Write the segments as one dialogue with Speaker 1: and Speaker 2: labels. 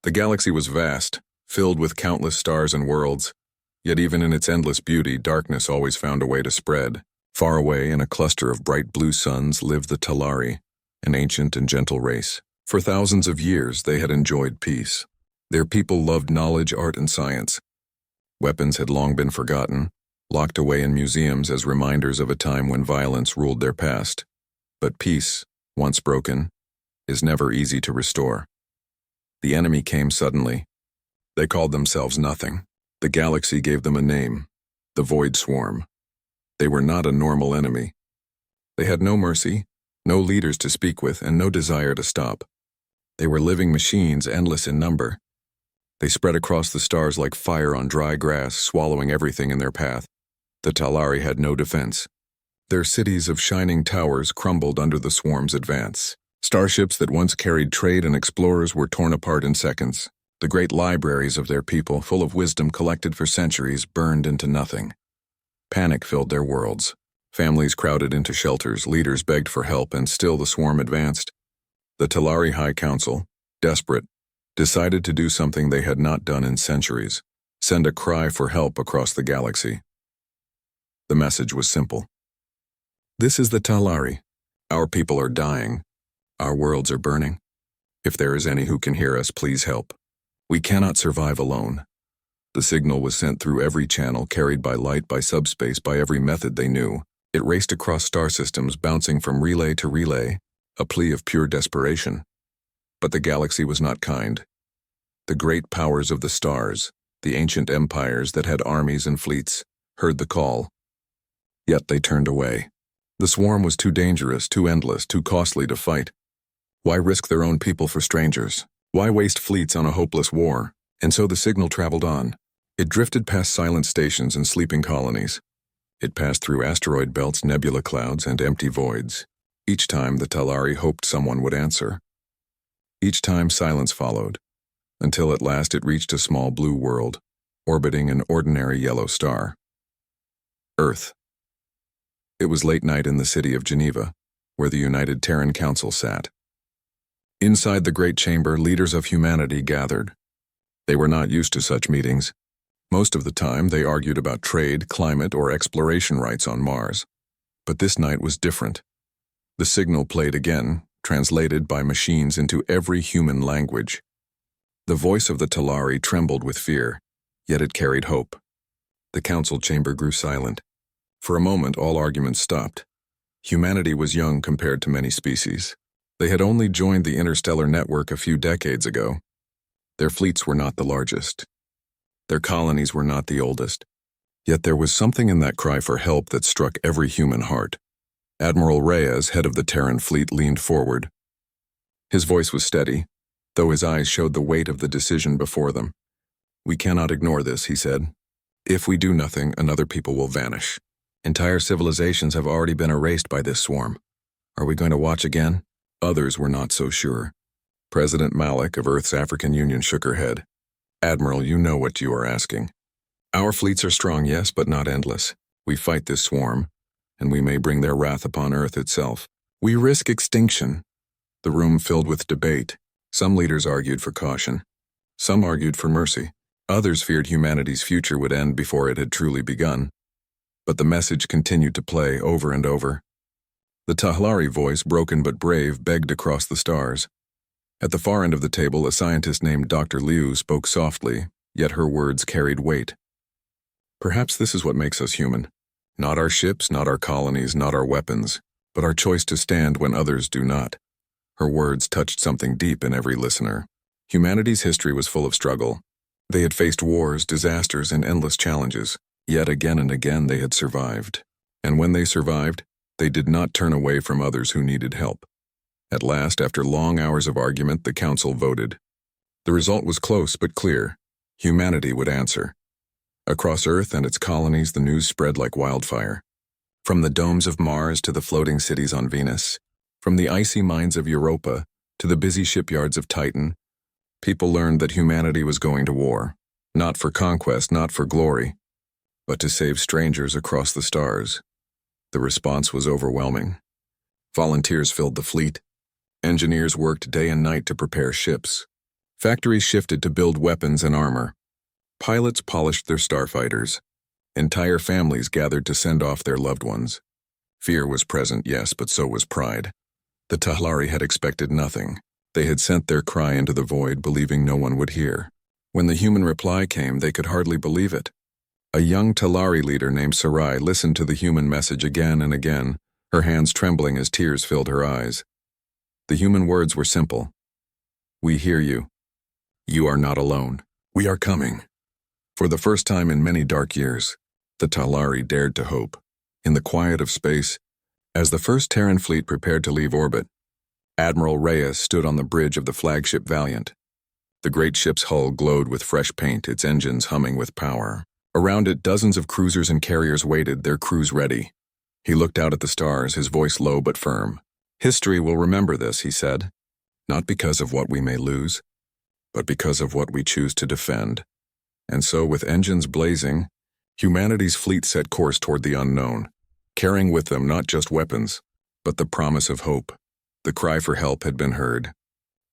Speaker 1: The galaxy was vast, filled with countless stars and worlds, yet even in its endless beauty, darkness always found a way to spread. Far away, in a cluster of bright blue suns, lived the Talari, an ancient and gentle race. For thousands of years, they had enjoyed peace. Their people loved knowledge, art, and science. Weapons had long been forgotten, locked away in museums as reminders of a time when violence ruled their past. But peace, once broken, is never easy to restore. The enemy came suddenly. They called themselves Nothing. The galaxy gave them a name, the Void Swarm. They were not a normal enemy. They had no mercy, no leaders to speak with, and no desire to stop. They were living machines, endless in number. They spread across the stars like fire on dry grass, swallowing everything in their path. The Talari had no defense. Their cities of shining towers crumbled under the swarm's advance. Starships that once carried trade and explorers were torn apart in seconds. The great libraries of their people, full of wisdom collected for centuries, burned into nothing. Panic filled their worlds. Families crowded into shelters, leaders begged for help, and still the swarm advanced. The Talari High Council, desperate, decided to do something they had not done in centuries: send a cry for help across the galaxy. The message was simple. This is the Talari. Our people are dying. Our worlds are burning. If there is any who can hear us, please help. We cannot survive alone. The signal was sent through every channel, carried by light, by subspace, by every method they knew. It raced across star systems, bouncing from relay to relay, a plea of pure desperation. But the galaxy was not kind. The great powers of the stars, the ancient empires that had armies and fleets, heard the call. Yet they turned away. The swarm was too dangerous, too endless, too costly to fight. Why risk their own people for strangers? Why waste fleets on a hopeless war? And so the signal traveled on. It drifted past silent stations and sleeping colonies. It passed through asteroid belts, nebula clouds, and empty voids. Each time the Talari hoped someone would answer. Each time silence followed, until at last it reached a small blue world, orbiting an ordinary yellow star. Earth. It was late night in the city of Geneva, where the United Terran Council sat. Inside the great chamber, leaders of humanity gathered. They were not used to such meetings. Most of the time, they argued about trade, climate, or exploration rights on Mars. But this night was different. The signal played again, translated by machines into every human language. The voice of the Talari trembled with fear, yet it carried hope. The council chamber grew silent. For a moment, all arguments stopped. Humanity was young compared to many species. They had only joined the interstellar network a few decades ago. Their fleets were not the largest. Their colonies were not the oldest. Yet there was something in that cry for help that struck every human heart. Admiral Reyes, head of the Terran fleet, leaned forward. His voice was steady, though his eyes showed the weight of the decision before them. "We cannot ignore this," he said. "If we do nothing, another people will vanish. Entire civilizations have already been erased by this swarm. Are we going to watch again?" Others were not so sure. President Malik of Earth's African Union shook her head. "Admiral, you know what you are asking. Our fleets are strong, yes, but not endless. We fight this swarm, and we may bring their wrath upon Earth itself. We risk extinction." The room filled with debate. Some leaders argued for caution. Some argued for mercy. Others feared humanity's future would end before it had truly begun. But the message continued to play over and over. The Talari voice, broken but brave, begged across the stars. At the far end of the table, a scientist named Dr. Liu spoke softly, yet her words carried weight. "Perhaps this is what makes us human. Not our ships, not our colonies, not our weapons, but our choice to stand when others do not." Her words touched something deep in every listener. Humanity's history was full of struggle. They had faced wars, disasters, and endless challenges. Yet again and again they had survived. And when they survived, they did not turn away from others who needed help. At last, after long hours of argument, the council voted. The result was close but clear. Humanity would answer. Across Earth and its colonies, the news spread like wildfire. From the domes of Mars to the floating cities on Venus, from the icy mines of Europa to the busy shipyards of Titan, people learned that humanity was going to war. Not for conquest, not for glory, but to save strangers across the stars. The response was overwhelming. Volunteers filled the fleet. Engineers worked day and night to prepare ships. Factories shifted to build weapons and armor. Pilots polished their starfighters. Entire families gathered to send off their loved ones. Fear was present, yes, but so was pride. The Talari had expected nothing. They had sent their cry into the void, believing no one would hear. When the human reply came, they could hardly believe it. A young Talari leader named Sarai listened to the human message again and again, her hands trembling as tears filled her eyes. The human words were simple. "We hear you. You are not alone. We are coming." For the first time in many dark years, the Talari dared to hope. In the quiet of space, as the first Terran fleet prepared to leave orbit, Admiral Reyes stood on the bridge of the flagship Valiant. The great ship's hull glowed with fresh paint, its engines humming with power. Around it, dozens of cruisers and carriers waited, their crews ready. He looked out at the stars, his voice low but firm. "History will remember this," he said, "not because of what we may lose, but because of what we choose to defend." And so, with engines blazing, humanity's fleet set course toward the unknown, carrying with them not just weapons, but the promise of hope. The cry for help had been heard.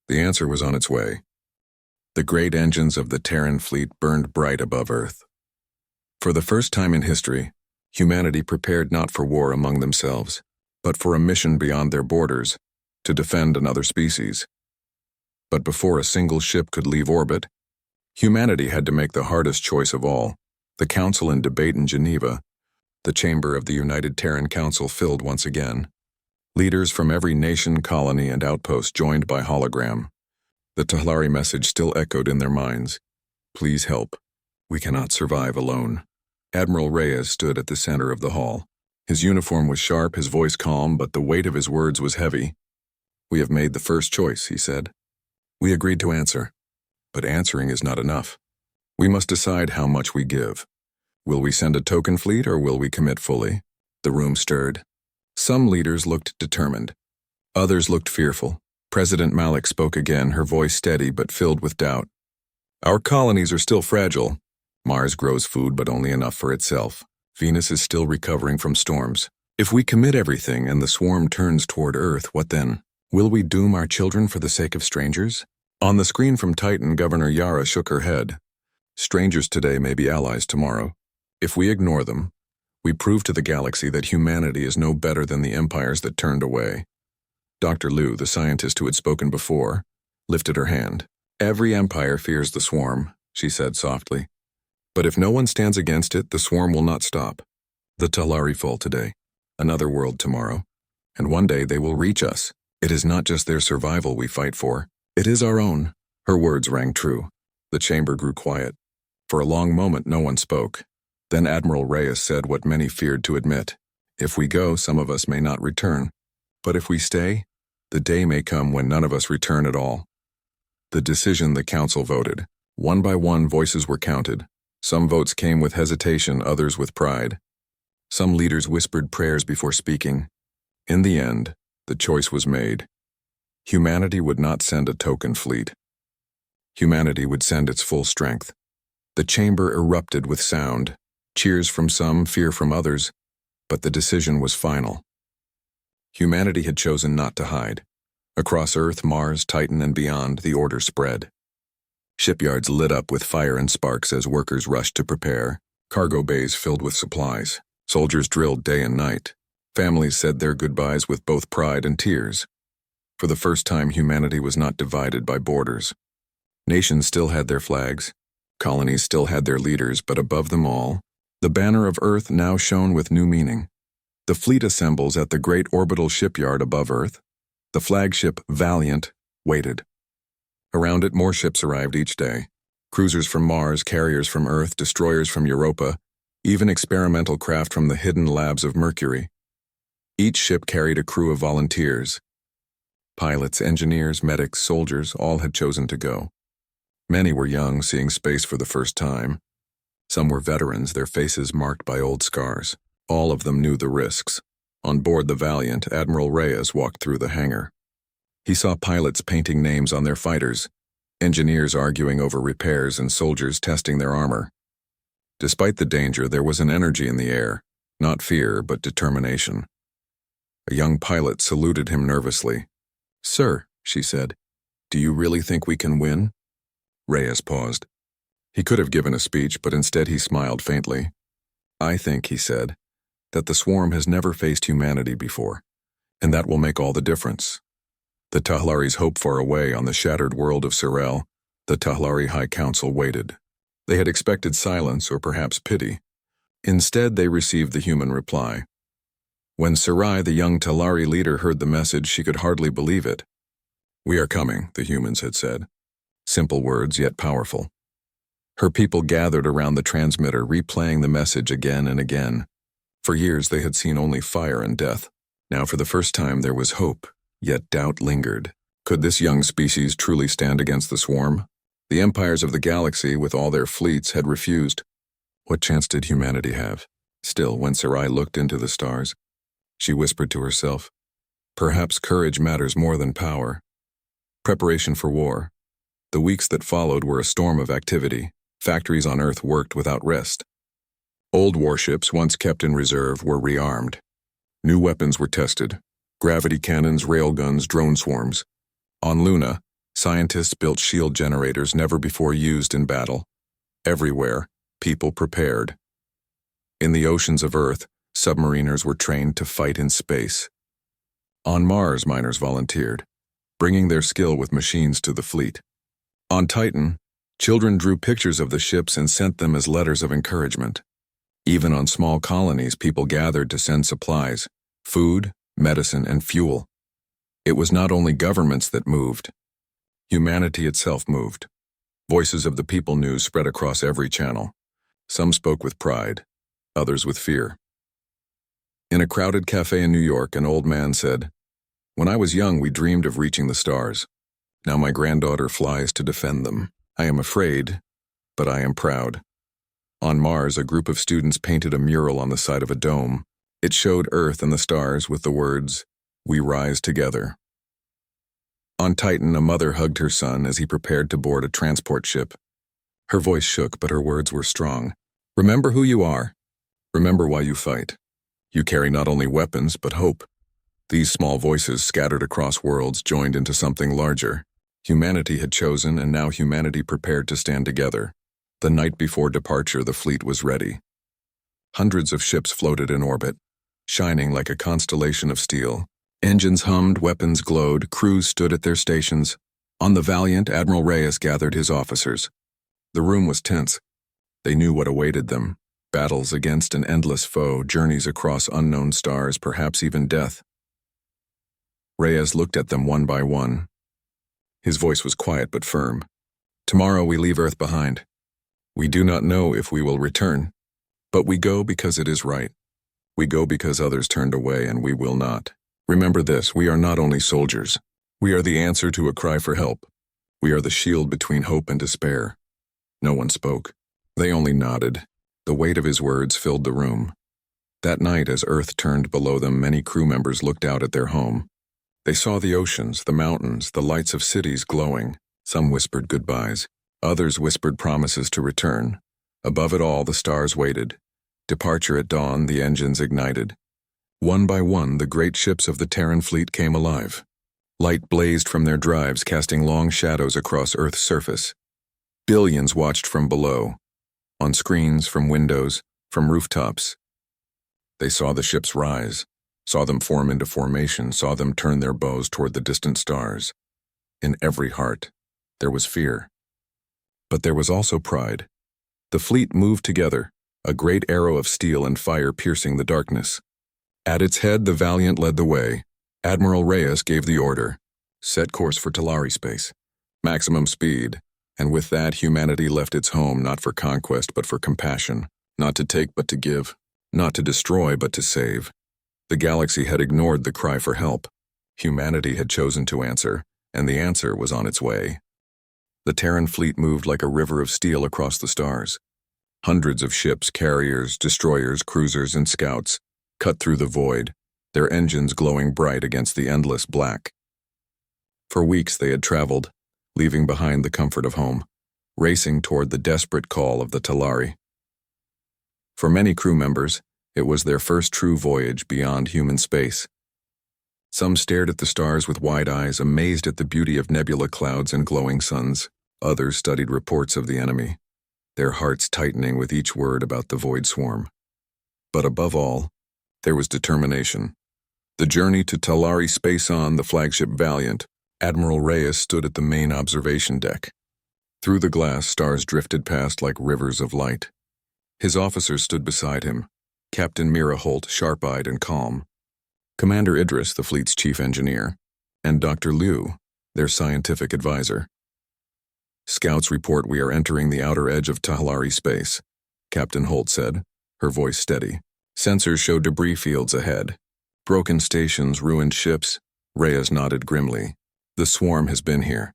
Speaker 1: The answer was on its way. The great engines of the Terran fleet burned bright above Earth. For the first time in history, humanity prepared not for war among themselves, but for a mission beyond their borders, to defend another species. But before a single ship could leave orbit, humanity had to make the hardest choice of all. The council in debate in Geneva, the chamber of the United Terran Council filled once again. Leaders from every nation, colony, and outpost joined by hologram. The Talari message still echoed in their minds. "Please help. We cannot survive alone." Admiral Reyes stood at the center of the hall. His uniform was sharp, his voice calm, but the weight of his words was heavy. "We have made the first choice," he said. "We agreed to answer. But answering is not enough. We must decide how much we give. Will we send a token fleet or will we commit fully?" The room stirred. Some leaders looked determined. Others looked fearful. President Malik spoke again, her voice steady but filled with doubt. "Our colonies are still fragile. Mars grows food but only enough for itself. Venus is still recovering from storms. If we commit everything and the swarm turns toward Earth, what then? Will we doom our children for the sake of strangers?" On the screen from Titan, Governor Yara shook her head. "Strangers today may be allies tomorrow. If we ignore them, we prove to the galaxy that humanity is no better than the empires that turned away." Dr. Liu, the scientist who had spoken before, lifted her hand. "Every empire fears the swarm," she said softly. "But if no one stands against it, the swarm will not stop. The Talari fall today, another world tomorrow, and one day they will reach us. It is not just their survival we fight for, it is our own." Her words rang true. The chamber grew quiet. For a long moment no one spoke. Then Admiral Reyes said what many feared to admit. "If we go, some of us may not return. But if we stay, the day may come when none of us return at all." The decision the council voted. One by one voices were counted. Some votes came with hesitation, others with pride. Some leaders whispered prayers before speaking. In the end, the choice was made. Humanity would not send a token fleet. Humanity would send its full strength. The chamber erupted with sound. Cheers from some, fear from others, but the decision was final. Humanity had chosen not to hide. Across Earth, Mars, Titan, and beyond, the order spread. Shipyards lit up with fire and sparks as workers rushed to prepare. Cargo bays filled with supplies. Soldiers drilled day and night. Families said their goodbyes with both pride and tears. For the first time, humanity was not divided by borders. Nations still had their flags. Colonies still had their leaders, but above them all, the banner of Earth now shone with new meaning. The fleet assembles at the great orbital shipyard above Earth. The flagship Valiant waited. Around it, more ships arrived each day. Cruisers from Mars, carriers from Earth, destroyers from Europa, even experimental craft from the hidden labs of Mercury. Each ship carried a crew of volunteers. Pilots, engineers, medics, soldiers, all had chosen to go. Many were young, seeing space for the first time. Some were veterans, their faces marked by old scars. All of them knew the risks. On board the Valiant, Admiral Reyes walked through the hangar. He saw pilots painting names on their fighters, engineers arguing over repairs, and soldiers testing their armor. Despite the danger, there was an energy in the air, not fear, but determination. A young pilot saluted him nervously. "Sir," she said, "do you really think we can win?" Reyes paused. He could have given a speech, but instead he smiled faintly. I think, he said, that the swarm has never faced humanity before, and that will make all the difference. The Tahlaris hope far away on the shattered world of Sorel. The Tahlari High Council waited. They had expected silence or perhaps pity. Instead, they received the human reply. When Sarai, the young Talari leader, heard the message, she could hardly believe it. We are coming, the humans had said. Simple words, yet powerful. Her people gathered around the transmitter, replaying the message again and again. For years, they had seen only fire and death. Now, for the first time, there was hope, yet doubt lingered. Could this young species truly stand against the swarm? The empires of the galaxy, with all their fleets, had refused. What chance did humanity have? Still, when Sarai looked into the stars, she whispered to herself, perhaps courage matters more than power. Preparation for war. The weeks that followed were a storm of activity. Factories on Earth worked without rest. Old warships, once kept in reserve, were rearmed. New weapons were tested. Gravity cannons, railguns, drone swarms. On Luna, scientists built shield generators never before used in battle. Everywhere, people prepared. In the oceans of Earth, submariners were trained to fight in space. On Mars, miners volunteered, bringing their skill with machines to the fleet. On Titan, children drew pictures of the ships and sent them as letters of encouragement. Even on small colonies, people gathered to send supplies, food, medicine, and fuel. It was not only governments that moved. Humanity itself moved. Voices of the people news spread across every channel. Some spoke with pride, others with fear. In a crowded cafe in New York, an old man said, "When I was young, we dreamed of reaching the stars. Now my granddaughter flies to defend them. I am afraid, but I am proud." On Mars, a group of students painted a mural on the side of a dome. It showed Earth and the stars with the words, "We rise together." On Titan, a mother hugged her son as he prepared to board a transport ship. Her voice shook, but her words were strong. Remember who you are. Remember why you fight. You carry not only weapons, but hope. These small voices scattered across worlds joined into something larger. Humanity had chosen, and now humanity prepared to stand together. The night before departure, the fleet was ready. Hundreds of ships floated in orbit, shining like a constellation of steel. Engines hummed, weapons glowed, crews stood at their stations. On the Valiant, Admiral Reyes gathered his officers. The room was tense. They knew what awaited them. Battles against an endless foe, journeys across unknown stars, perhaps even death. Reyes looked at them one by one. His voice was quiet but firm. Tomorrow we leave Earth behind. We do not know if we will return, but we go because it is right. We go because others turned away, and we will not. Remember this, we are not only soldiers. We are the answer to a cry for help. We are the shield between hope and despair. No one spoke. They only nodded. The weight of his words filled the room. That night, as Earth turned below them, many crew members looked out at their home. They saw the oceans, the mountains, the lights of cities glowing. Some whispered goodbyes. Others whispered promises to return. Above it all, the stars waited. Departure at dawn, the engines ignited. One by one, the great ships of the Terran fleet came alive. Light blazed from their drives, casting long shadows across Earth's surface. Billions watched from below, on screens, from windows, from rooftops. They saw the ships rise, saw them form into formation, saw them turn their bows toward the distant stars. In every heart, there was fear. But there was also pride. The fleet moved together, a great arrow of steel and fire piercing the darkness. At its head, the Valiant led the way. Admiral Reyes gave the order. Set course for Talari space. Maximum speed. And with that, humanity left its home not for conquest but for compassion. Not to take but to give. Not to destroy but to save. The galaxy had ignored the cry for help. Humanity had chosen to answer, and the answer was on its way. The Terran fleet moved like a river of steel across the stars. Hundreds of ships, carriers, destroyers, cruisers, and scouts cut through the void, their engines glowing bright against the endless black. For weeks they had traveled, leaving behind the comfort of home, racing toward the desperate call of the Talari. For many crew members, it was their first true voyage beyond human space. Some stared at the stars with wide eyes, amazed at the beauty of nebula clouds and glowing suns. Others studied reports of the enemy, their hearts tightening with each word about the Void Swarm. But above all, there was determination. The journey to Talari Space on the flagship Valiant, Admiral Reyes stood at the main observation deck. Through the glass, stars drifted past like rivers of light. His officers stood beside him, Captain Mira Holt, sharp-eyed and calm, Commander Idris, the fleet's chief engineer, and Dr. Liu, their scientific advisor. Scouts report we are entering the outer edge of Talari space, Captain Holt said, her voice steady. Sensors show debris fields ahead. Broken stations, ruined ships. Reyes nodded grimly. The swarm has been here.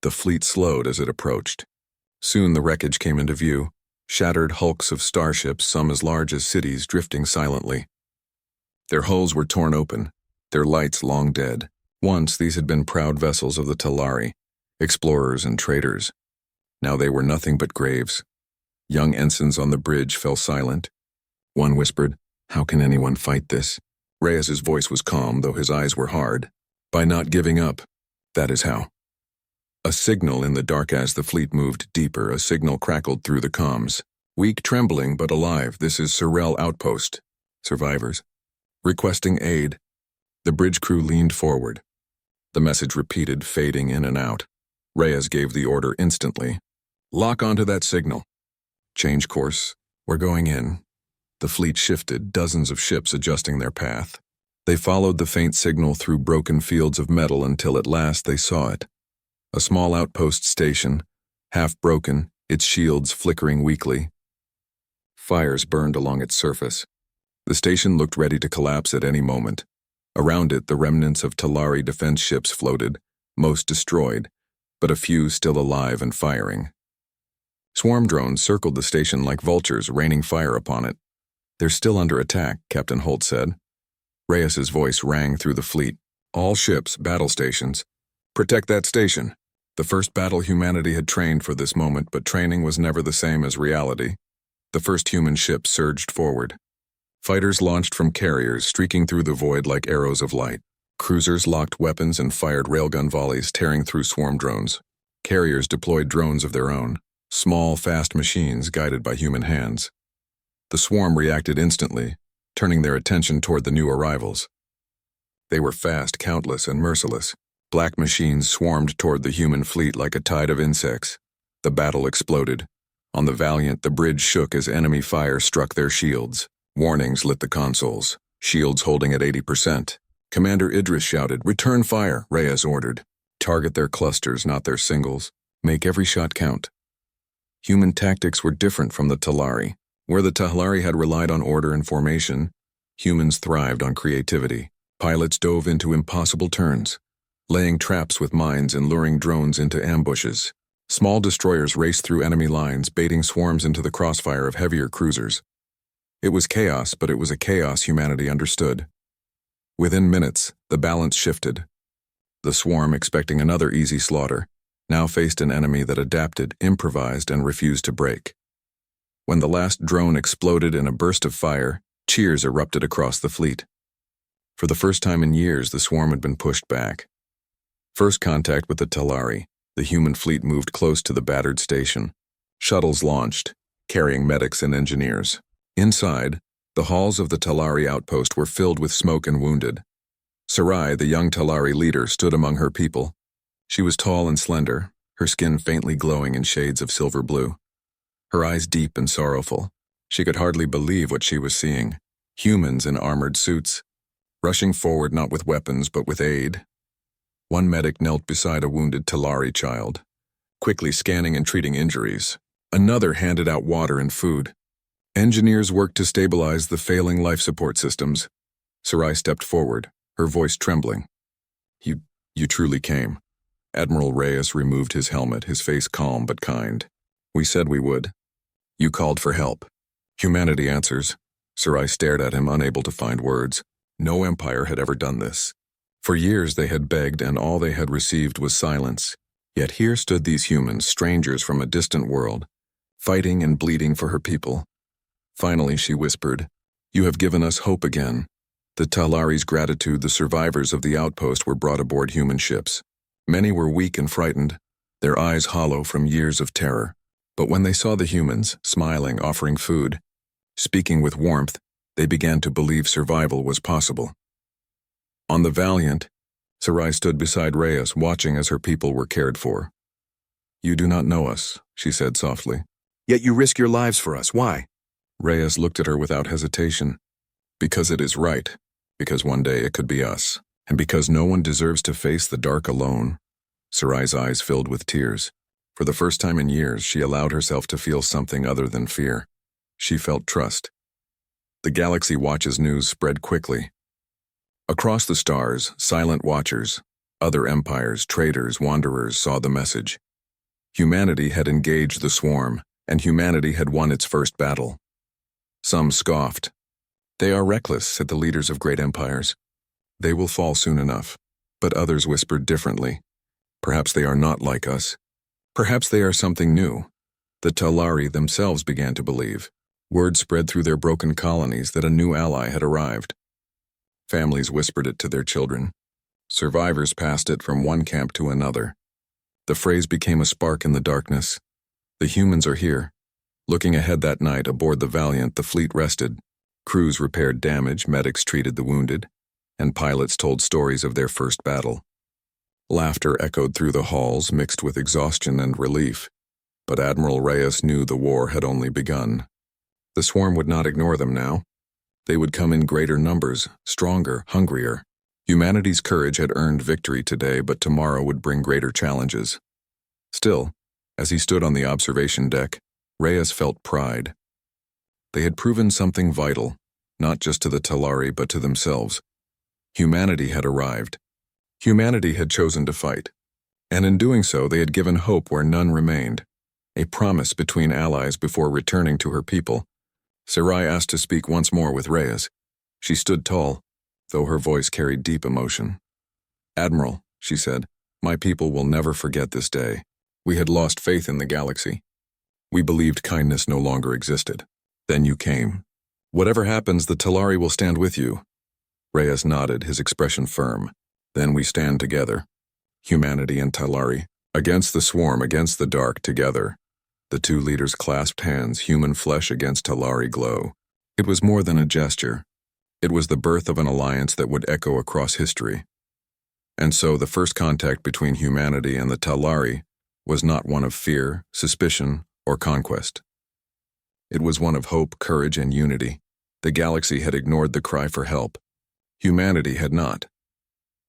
Speaker 1: The fleet slowed as it approached. Soon the wreckage came into view, shattered hulks of starships, some as large as cities, drifting silently. Their hulls were torn open, their lights long dead. Once these had been proud vessels of the Talari, explorers and traders. Now they were nothing but graves. Young ensigns on the bridge fell silent. One whispered, "How can anyone fight this?" Reyes's voice was calm, though his eyes were hard. "By not giving up. That is how." A signal in the dark as the fleet moved deeper, a signal crackled through the comms. "Weak, trembling, but alive. This is Sorel Outpost. Survivors. Requesting aid." The bridge crew leaned forward. The message repeated, fading in and out. Reyes gave the order instantly. "Lock onto that signal. Change course. We're going in." The fleet shifted, dozens of ships adjusting their path. They followed the faint signal through broken fields of metal until at last they saw it. A small outpost station, half broken, its shields flickering weakly. Fires burned along its surface. The station looked ready to collapse at any moment. Around it, the remnants of Talari defense ships floated, most destroyed, but a few still alive and firing. Swarm drones circled the station like vultures, raining fire upon it. "They're still under attack," Captain Holt said. Reyes's voice rang through the fleet. "All ships, battle stations. Protect that station." The first battle humanity had trained for this moment, but training was never the same as reality. The first human ship surged forward. Fighters launched from carriers, streaking through the void like arrows of light. Cruisers locked weapons and fired railgun volleys, tearing through swarm drones. Carriers deployed drones of their own, small, fast machines guided by human hands. The swarm reacted instantly, turning their attention toward the new arrivals. They were fast, countless, and merciless. Black machines swarmed toward the human fleet like a tide of insects. The battle exploded. On the Valiant, the bridge shook as enemy fire struck their shields. Warnings lit the consoles, shields holding at 80%. Commander Idris shouted, "Return fire," Reyes ordered. "Target their clusters, not their singles. Make every shot count." Human tactics were different from the Talari. Where the Talari had relied on order and formation, humans thrived on creativity. Pilots dove into impossible turns, laying traps with mines and luring drones into ambushes. Small destroyers raced through enemy lines, baiting swarms into the crossfire of heavier cruisers. It was chaos, but it was a chaos humanity understood. Within minutes, the balance shifted. The swarm, expecting another easy slaughter, now faced an enemy that adapted, improvised, and refused to break. When the last drone exploded in a burst of fire, cheers erupted across the fleet. For the first time in years, the swarm had been pushed back. First contact with the Talari, the human fleet moved close to the battered station. Shuttles launched, carrying medics and engineers. Inside, the halls of the Talari outpost were filled with smoke and wounded. Sarai, the young Talari leader, stood among her people. She was tall and slender, her skin faintly glowing in shades of silver blue. Her eyes deep and sorrowful. She could hardly believe what she was seeing. Humans in armored suits, rushing forward not with weapons but with aid. One medic knelt beside a wounded Talari child, quickly scanning and treating injuries. Another handed out water and food. Engineers worked to stabilize the failing life support systems. Sarai stepped forward, her voice trembling. You truly came." Admiral Reyes removed his helmet, his face calm but kind. "We said we would. You called for help. Humanity answers." Sarai stared at him, unable to find words. No empire had ever done this. For years they had begged, and all they had received was silence. Yet here stood these humans, strangers from a distant world, fighting and bleeding for her people. Finally, she whispered, "You have given us hope again." The Talari's gratitude, the survivors of the outpost were brought aboard human ships. Many were weak and frightened. their eyes hollow from years of terror. But when they saw the humans, smiling, offering food, speaking with warmth, they began to believe survival was possible. On the Valiant, Sarai stood beside Reyes, watching as her people were cared for. "You do not know us," she said softly. "Yet you risk your lives for us. Why?" Reyes looked at her without hesitation. "Because it is right. Because one day it could be us. And because no one deserves to face the dark alone." Sarai's eyes filled with tears. For the first time in years, she allowed herself to feel something other than fear. She felt trust. The Galaxy Watch's news spread quickly. Across the stars, silent watchers, other empires, traders, wanderers saw the message. Humanity had engaged the swarm, and humanity had won its first battle. Some scoffed. "They are reckless," said the leaders of great empires. "They will fall soon enough." But others whispered differently. "Perhaps they are not like us. Perhaps they are something new." The Talari themselves began to believe. Word spread through their broken colonies that a new ally had arrived. Families whispered it to their children. Survivors passed it from one camp to another. The phrase became a spark in the darkness. "The humans are here." Looking ahead that night aboard the Valiant, the fleet rested. Crews repaired damage, medics treated the wounded, and pilots told stories of their first battle. Laughter echoed through the halls, mixed with exhaustion and relief. But Admiral Reyes knew the war had only begun. The swarm would not ignore them now. They would come in greater numbers, stronger, hungrier. Humanity's courage had earned victory today, but tomorrow would bring greater challenges. Still, as he stood on the observation deck, Reyes felt pride. They had proven something vital, not just to the Talari but to themselves. Humanity had arrived. Humanity had chosen to fight. And in doing so, they had given hope where none remained. A promise between allies before returning to her people. Sarai asked to speak once more with Reyes. She stood tall, though her voice carried deep emotion. "Admiral," she said, "my people will never forget this day. We had lost faith in the galaxy. We believed kindness no longer existed. Then you came. Whatever happens, the Talari will stand with you." Reyes nodded, his expression firm. "Then we stand together. Humanity and Talari. Against the swarm, against the dark, together." The two leaders clasped hands, human flesh against Talari glow. It was more than a gesture. It was the birth of an alliance that would echo across history. And so the first contact between humanity and the Talari was not one of fear, suspicion, or conquest. It was one of hope, courage, and unity. The galaxy had ignored the cry for help. Humanity had not.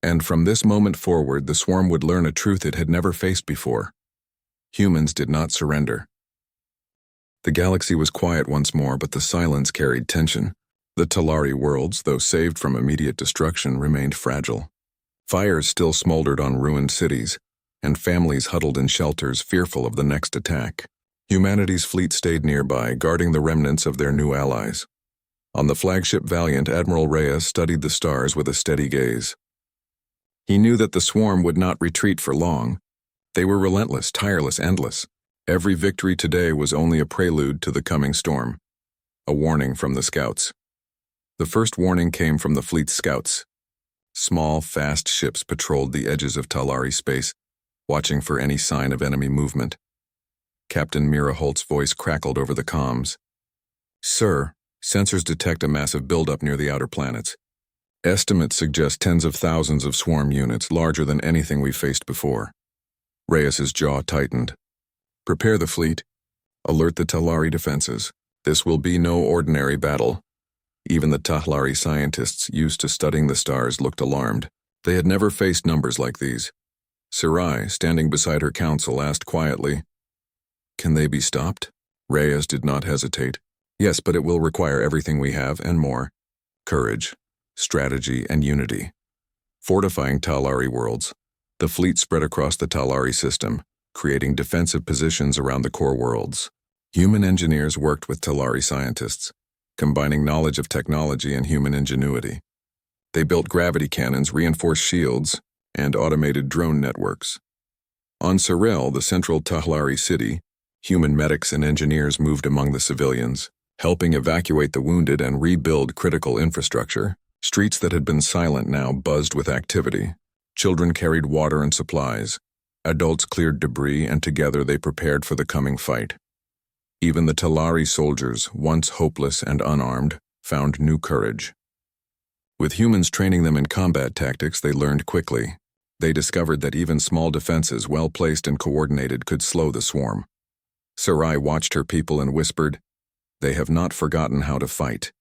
Speaker 1: And from this moment forward, the swarm would learn a truth it had never faced before. Humans did not surrender. The galaxy was quiet once more, but the silence carried tension. The Talari worlds, though saved from immediate destruction, remained fragile. Fires still smoldered on ruined cities, and families huddled in shelters, fearful of the next attack. Humanity's fleet stayed nearby, guarding the remnants of their new allies. On the flagship Valiant, Admiral Reyes studied the stars with a steady gaze. He knew that the swarm would not retreat for long. They were relentless, tireless, endless. Every victory today was only a prelude to the coming storm. A warning from the scouts. The first warning came from the fleet's scouts. Small, fast ships patrolled the edges of Talari space, watching for any sign of enemy movement. Captain Mira Holt's voice crackled over the comms. "Sir, sensors detect a massive buildup near the outer planets. Estimates suggest tens of thousands of swarm units, larger than anything we've faced before." Reyes's jaw tightened. "Prepare the fleet. Alert the Talari defenses. This will be no ordinary battle." Even the Talari scientists, used to studying the stars, looked alarmed. They had never faced numbers like these. Sarai, standing beside her council, asked quietly, "Can they be stopped?" Reyes did not hesitate. "Yes, but it will require everything we have and more. Courage, strategy, and unity." Fortifying Talari worlds, the fleet spread across the Talari system, creating defensive positions around the core worlds. Human engineers worked with Talari scientists, combining knowledge of technology and human ingenuity. They built gravity cannons, reinforced shields, and automated drone networks. On Sorel, the central Talari city, human medics and engineers moved among the civilians, helping evacuate the wounded and rebuild critical infrastructure. Streets that had been silent now buzzed with activity. Children carried water and supplies. Adults cleared debris, and together they prepared for the coming fight. Even the Talari soldiers, once hopeless and unarmed, found new courage. With humans training them in combat tactics, they learned quickly. They discovered that even small defenses, well placed and coordinated, could slow the swarm. Sarai watched her people and whispered, "They have not forgotten how to fight.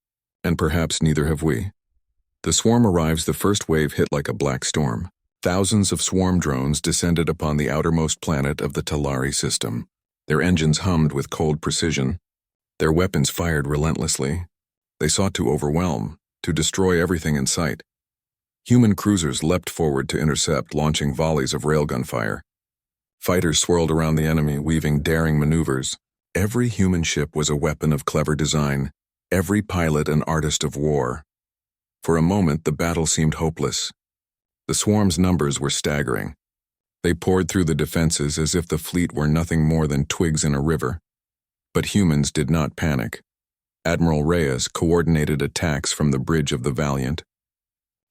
Speaker 1: And perhaps neither have we." The swarm arrives. The first wave hit like a black storm. Thousands of swarm drones descended upon the outermost planet of the Talari system. Their engines hummed with cold precision. Their weapons fired relentlessly. They sought to overwhelm, to destroy everything in sight. Human cruisers leapt forward to intercept, launching volleys of railgun fire. Fighters swirled around the enemy, weaving daring maneuvers. Every human ship was a weapon of clever design, every pilot an artist of war. For a moment, the battle seemed hopeless. The swarm's numbers were staggering. They poured through the defenses as if the fleet were nothing more than twigs in a river. But humans did not panic. Admiral Reyes coordinated attacks from the bridge of the Valiant.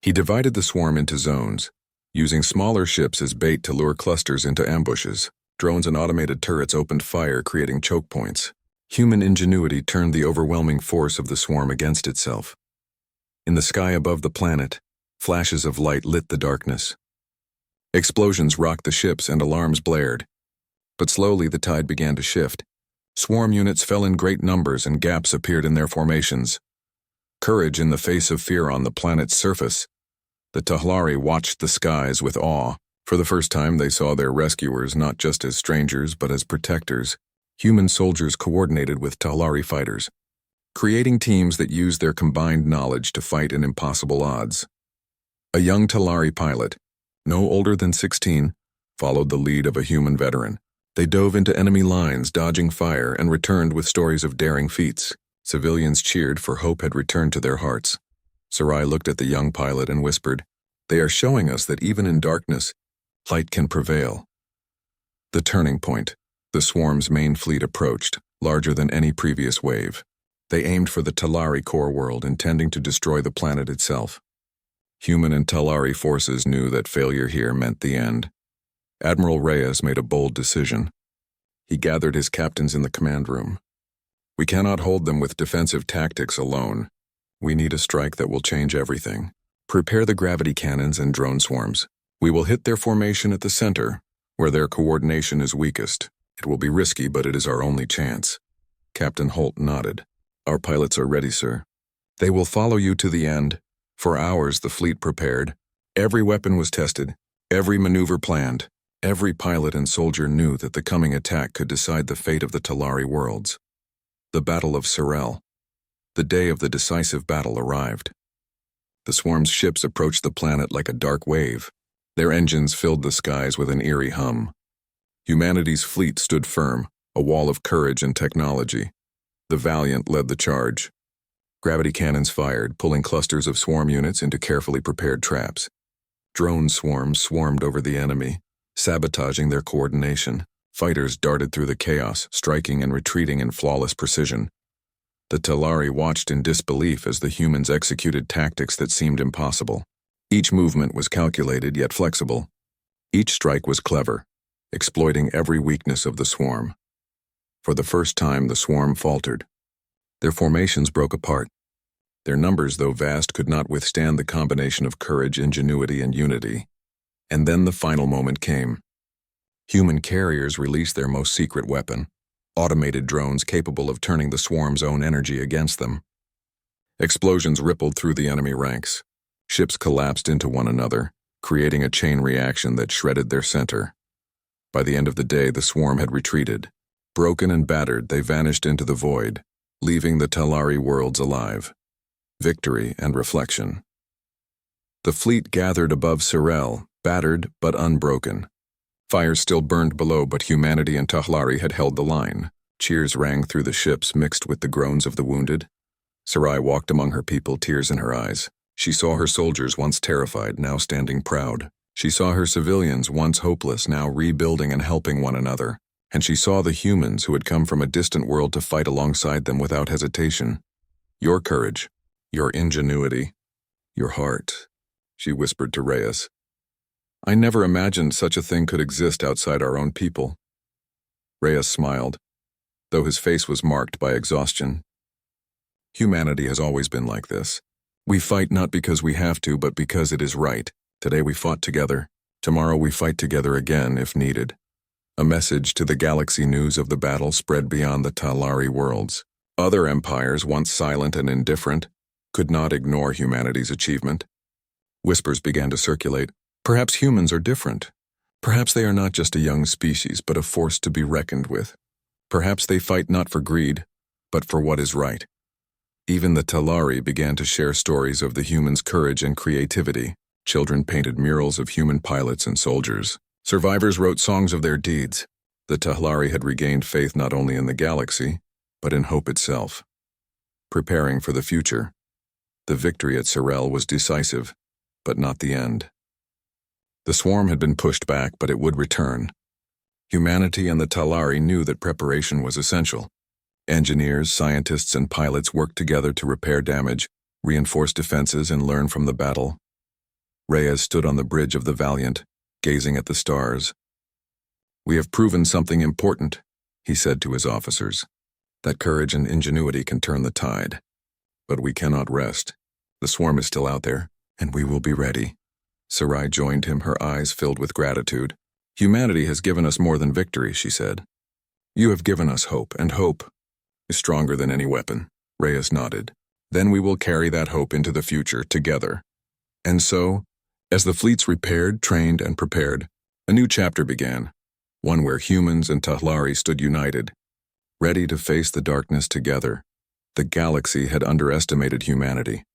Speaker 1: He divided the swarm into zones, using smaller ships as bait to lure clusters into ambushes. Drones and automated turrets opened fire, creating choke points. Human ingenuity turned the overwhelming force of the swarm against itself. In the sky above the planet, flashes of light lit the darkness. Explosions rocked the ships and alarms blared. But slowly the tide began to shift. Swarm units fell in great numbers and gaps appeared in their formations. Courage in the face of fear on the planet's surface. The Talari watched the skies with awe. For the first time, they saw their rescuers not just as strangers but as protectors. Human soldiers coordinated with Talari fighters, creating teams that used their combined knowledge to fight in impossible odds. A young Talari pilot, no older than 16, followed the lead of a human veteran. They dove into enemy lines, dodging fire, and returned with stories of daring feats. Civilians cheered, for hope had returned to their hearts. Sarai looked at the young pilot and whispered, "They are showing us that even in darkness, light can prevail." The turning point. The swarm's main fleet approached, larger than any previous wave. They aimed for the Talari core world, intending to destroy the planet itself. Human and Talari forces knew that failure here meant the end. Admiral Reyes made a bold decision. He gathered his captains in the command room. "We cannot hold them with defensive tactics alone. We need a strike that will change everything. Prepare the gravity cannons and drone swarms. We will hit their formation at the center, where their coordination is weakest. It will be risky, but it is our only chance." Captain Holt nodded. "Our pilots are ready, sir. They will follow you to the end." For hours the fleet prepared. Every weapon was tested, every maneuver planned. Every pilot and soldier knew that the coming attack could decide the fate of the Talari worlds. The Battle of Sorel. The day of the decisive battle arrived. The swarm's ships approached the planet like a dark wave. Their engines filled the skies with an eerie hum. Humanity's fleet stood firm, a wall of courage and technology. The Valiant led the charge. Gravity cannons fired, pulling clusters of swarm units into carefully prepared traps. Drone swarms swarmed over the enemy, sabotaging their coordination. Fighters darted through the chaos, striking and retreating in flawless precision. The Talari watched in disbelief as the humans executed tactics that seemed impossible. Each movement was calculated yet flexible. Each strike was clever, exploiting every weakness of the swarm. For the first time, the swarm faltered. Their formations broke apart. Their numbers, though vast, could not withstand the combination of courage, ingenuity, and unity. And then the final moment came. Human carriers released their most secret weapon, automated drones capable of turning the swarm's own energy against them. Explosions rippled through the enemy ranks. Ships collapsed into one another, creating a chain reaction that shredded their center. By the end of the day, the swarm had retreated. Broken and battered, they vanished into the void, leaving the Talari worlds alive. Victory and reflection. The fleet gathered above Sorel, battered but unbroken. Fire still burned below, but humanity and Talari had held the line. Cheers rang through the ships, mixed with the groans of the wounded. Sarai walked among her people, tears in her eyes. She saw her soldiers, once terrified, now standing proud. She saw her civilians, once hopeless, now rebuilding and helping one another. And she saw the humans who had come from a distant world to fight alongside them without hesitation. "Your courage, your ingenuity, your heart," she whispered to Reyes. I never imagined such a thing could exist outside our own people. Reyes smiled, though his face was marked by exhaustion. Humanity has always been like this. We fight not because we have to, but because it is right. Today we fought together. Tomorrow we fight together again if needed. A message to the galaxy news of the battle spread beyond the Talari worlds. Other empires, once silent and indifferent, could not ignore humanity's achievement. Whispers began to circulate. Perhaps humans are different. Perhaps they are not just a young species, but a force to be reckoned with. Perhaps they fight not for greed, but for what is right. Even the Talari began to share stories of the humans' courage and creativity. Children painted murals of human pilots and soldiers. Survivors wrote songs of their deeds. The Talari had regained faith not only in the galaxy, but in hope itself. Preparing for the future. The victory at Sorel was decisive, but not the end. The swarm had been pushed back, but it would return. Humanity and the Talari knew that preparation was essential. Engineers, scientists, and pilots worked together to repair damage, reinforce defenses, and learn from the battle. Reyes stood on the bridge of the Valiant, gazing at the stars. "We have proven something important," he said to his officers. "That courage and ingenuity can turn the tide. But we cannot rest. The swarm is still out there, and we will be ready." Sarai joined him, her eyes filled with gratitude. "Humanity has given us more than victory," she said. "You have given us hope, and hope is stronger than any weapon." Reyes nodded. "Then we will carry that hope into the future together." And so, as the fleets repaired, trained, and prepared, a new chapter began, one where humans and Talari stood united, ready to face the darkness together. The galaxy had underestimated humanity.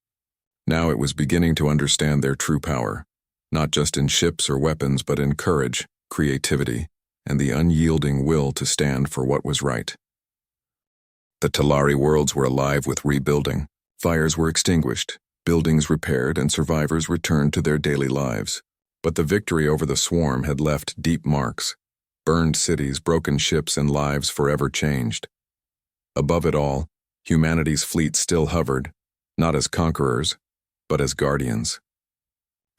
Speaker 1: Now it was beginning to understand their true power, not just in ships or weapons, but in courage, creativity, and the unyielding will to stand for what was right. The Talari worlds were alive with rebuilding. Fires were extinguished, buildings repaired, and survivors returned to their daily lives. But the victory over the swarm had left deep marks. Burned cities, broken ships, and lives forever changed. Above it all, humanity's fleet still hovered, not as conquerors, but as guardians.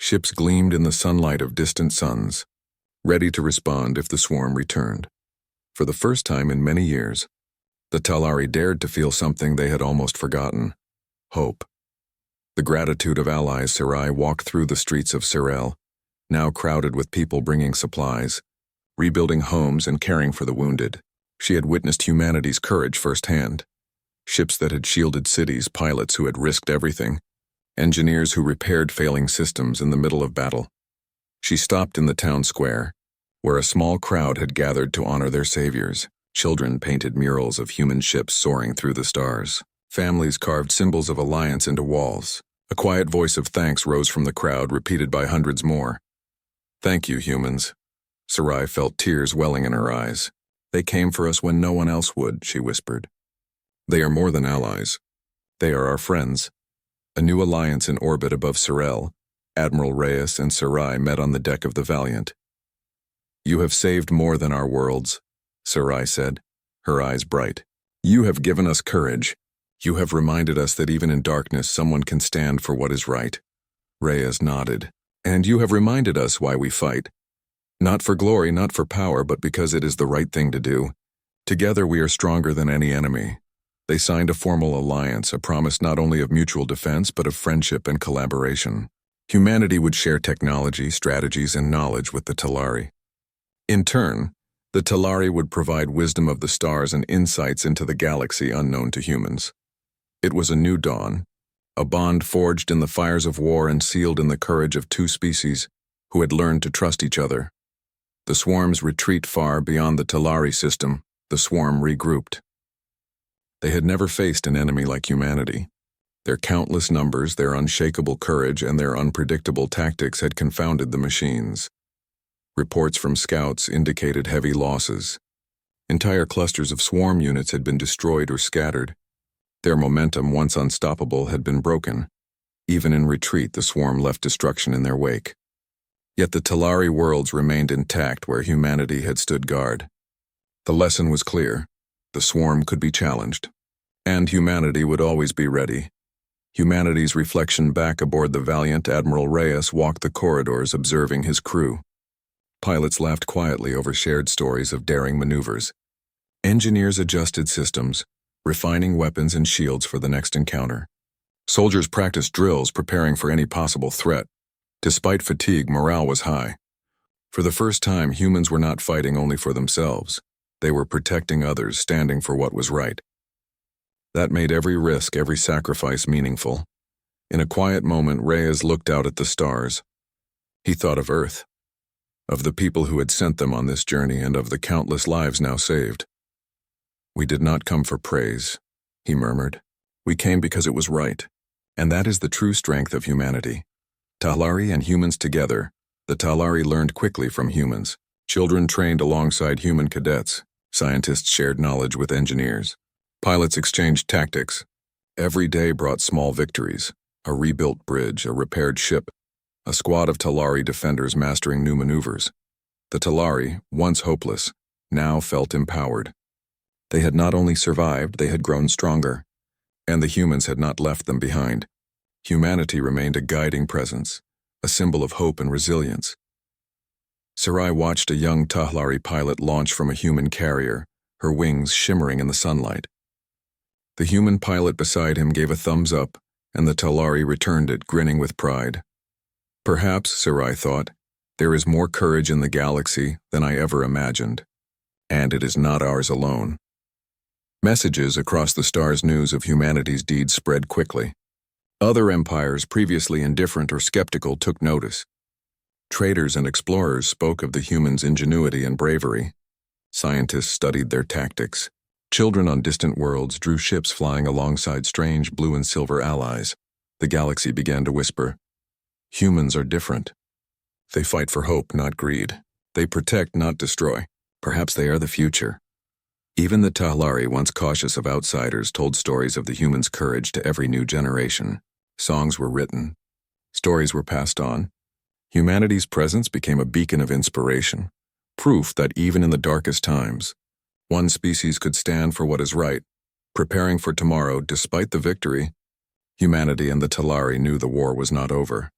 Speaker 1: Ships gleamed in the sunlight of distant suns, ready to respond if the swarm returned. For the first time in many years, the Talari dared to feel something they had almost forgotten: hope. The gratitude of allies. Sarai walked through the streets of Sorel, now crowded with people bringing supplies, rebuilding homes and caring for the wounded. She had witnessed humanity's courage firsthand. Ships that had shielded cities, pilots who had risked everything, engineers who repaired failing systems in the middle of battle. She stopped in the town square, where a small crowd had gathered to honor their saviors. Children painted murals of human ships soaring through the stars. Families carved symbols of alliance into walls. A quiet voice of thanks rose from the crowd, repeated by hundreds more. "Thank you, humans." Sarai felt tears welling in her eyes. "They came for us when no one else would," she whispered. "They are more than allies. They are our friends." A new alliance in orbit above Sorel, Admiral Reyes and Sarai met on the deck of the Valiant. "You have saved more than our worlds," Sarai said, her eyes bright. "You have given us courage. You have reminded us that even in darkness someone can stand for what is right." Reyes nodded. "And you have reminded us why we fight. Not for glory, not for power, but because it is the right thing to do. Together we are stronger than any enemy." They signed a formal alliance, a promise not only of mutual defense, but of friendship and collaboration. Humanity would share technology, strategies, and knowledge with the Talari. In turn, the Talari would provide wisdom of the stars and insights into the galaxy unknown to humans. It was a new dawn, a bond forged in the fires of war and sealed in the courage of two species who had learned to trust each other. The swarm's retreat far beyond the Talari system, the swarm regrouped. They had never faced an enemy like humanity. Their countless numbers, their unshakable courage, and their unpredictable tactics had confounded the machines. Reports from scouts indicated heavy losses. Entire clusters of swarm units had been destroyed or scattered. Their momentum, once unstoppable, had been broken. Even in retreat, the swarm left destruction in their wake. Yet the Talari worlds remained intact where humanity had stood guard. The lesson was clear. The swarm could be challenged, and humanity would always be ready. Humanity's reflection back aboard the valiant Admiral Reyes walked the corridors observing his crew. Pilots laughed quietly over shared stories of daring maneuvers. Engineers adjusted systems, refining weapons and shields for the next encounter. Soldiers practiced drills preparing for any possible threat. Despite fatigue, morale was high. For the first time, humans were not fighting only for themselves. They were protecting others, standing for what was right. That made every risk, every sacrifice meaningful. In a quiet moment, Reyes looked out at the stars. He thought of Earth, of the people who had sent them on this journey, and of the countless lives now saved. "We did not come for praise," he murmured. "We came because it was right. And that is the true strength of humanity. Talari and humans together. The Talari learned quickly from humans. Children trained alongside human cadets. Scientists shared knowledge with engineers. Pilots exchanged tactics. Every day brought small victories. A rebuilt bridge, a repaired ship, a squad of Talari defenders mastering new maneuvers. The Talari, once hopeless, now felt empowered. They had not only survived, they had grown stronger. And the humans had not left them behind. Humanity remained a guiding presence, a symbol of hope and resilience. Sarai watched a young Talari pilot launch from a human carrier, her wings shimmering in the sunlight. The human pilot beside him gave a thumbs up, and the Talari returned it, grinning with pride. Perhaps, Sarai thought, there is more courage in the galaxy than I ever imagined. And it is not ours alone. Messages across the stars' news of humanity's deeds spread quickly. Other empires, previously indifferent or skeptical, took notice. Traders and explorers spoke of the humans' ingenuity and bravery. Scientists studied their tactics. Children on distant worlds drew ships flying alongside strange blue and silver allies. The galaxy began to whisper, "Humans are different. They fight for hope, not greed. They protect, not destroy. Perhaps they are the future." Even the Talari, once cautious of outsiders, told stories of the humans' courage to every new generation. Songs were written. Stories were passed on. Humanity's presence became a beacon of inspiration, proof that even in the darkest times, one species could stand for what is right, preparing for tomorrow despite the victory. Humanity and the Talari knew the war was not over.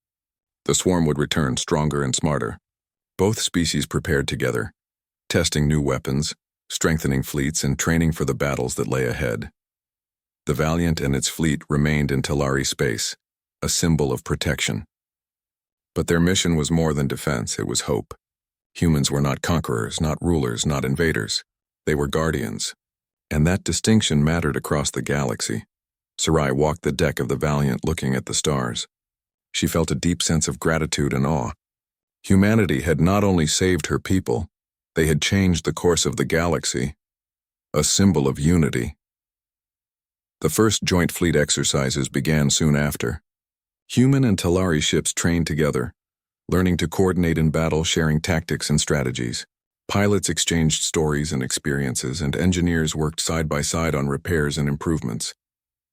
Speaker 1: The swarm would return stronger and smarter. Both species prepared together, testing new weapons, strengthening fleets, and training for the battles that lay ahead. The Valiant and its fleet remained in Talari space, a symbol of protection. But their mission was more than defense, it was hope. Humans were not conquerors, not rulers, not invaders. They were guardians. And that distinction mattered across the galaxy. Sarai walked the deck of the Valiant looking at the stars. She felt a deep sense of gratitude and awe. Humanity had not only saved her people, they had changed the course of the galaxy, a symbol of unity. The first joint fleet exercises began soon after. Human and Talari ships trained together, learning to coordinate in battle, sharing tactics and strategies. Pilots exchanged stories and experiences, and engineers worked side by side on repairs and improvements.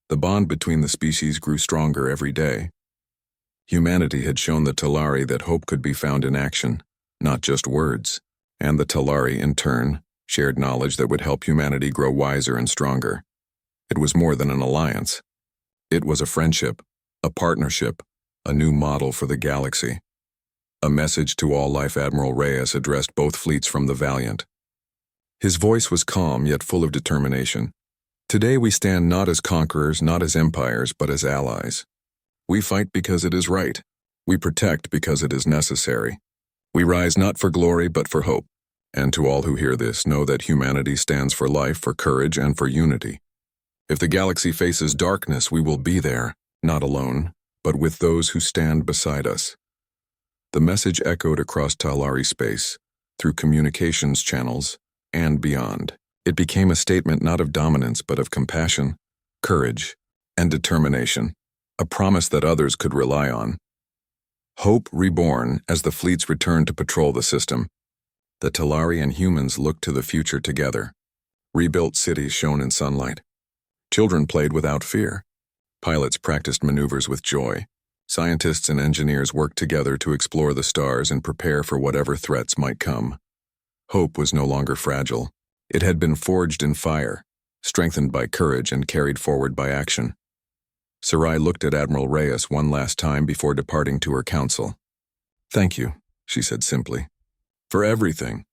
Speaker 1: The bond between the species grew stronger every day. Humanity had shown the Talari that hope could be found in action, not just words. And the Talari, in turn, shared knowledge that would help humanity grow wiser and stronger. It was more than an alliance. It was a friendship, a partnership, a new model for the galaxy. A message to all life. Admiral Reyes addressed both fleets from the Valiant. His voice was calm yet full of determination. "Today we stand not as conquerors, not as empires, but as allies. We fight because it is right. We protect because it is necessary. We rise not for glory, but for hope. And to all who hear this, know that humanity stands for life, for courage, and for unity. If the galaxy faces darkness, we will be there, not alone, but with those who stand beside us." The message echoed across Talari space, through communications channels, and beyond. It became a statement not of dominance, but of compassion, courage, and determination, a promise that others could rely on. Hope reborn as the fleets returned to patrol the system. The Talari and humans looked to the future together. Rebuilt cities shone in sunlight. Children played without fear. Pilots practiced maneuvers with joy. Scientists and engineers worked together to explore the stars and prepare for whatever threats might come. Hope was no longer fragile. It had been forged in fire, strengthened by courage and carried forward by action. Sarai looked at Admiral Reyes one last time before departing to her council. "Thank you," she said simply. "For everything.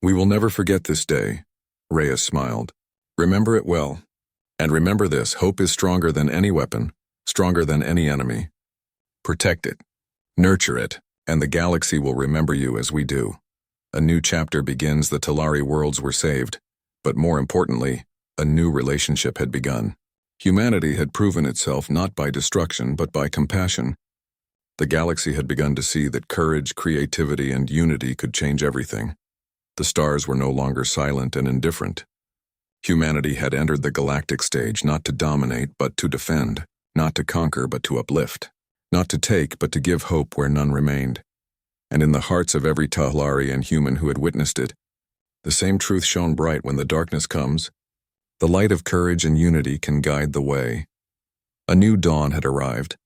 Speaker 1: We will never forget this day," Reyes smiled. "Remember it well. And remember this, hope is stronger than any weapon, stronger than any enemy. Protect it, nurture it, and the galaxy will remember you as we do." A new chapter begins. The Talari worlds were saved, but more importantly, a new relationship had begun. Humanity had proven itself not by destruction but by compassion. The galaxy had begun to see that courage, creativity, and unity could change everything. The stars were no longer silent and indifferent. Humanity had entered the galactic stage not to dominate but to defend, not to conquer but to uplift, not to take but to give hope where none remained. And in the hearts of every Talari and human who had witnessed it, the same truth shone bright: when the darkness comes, the light of courage and unity can guide the way. A new dawn had arrived,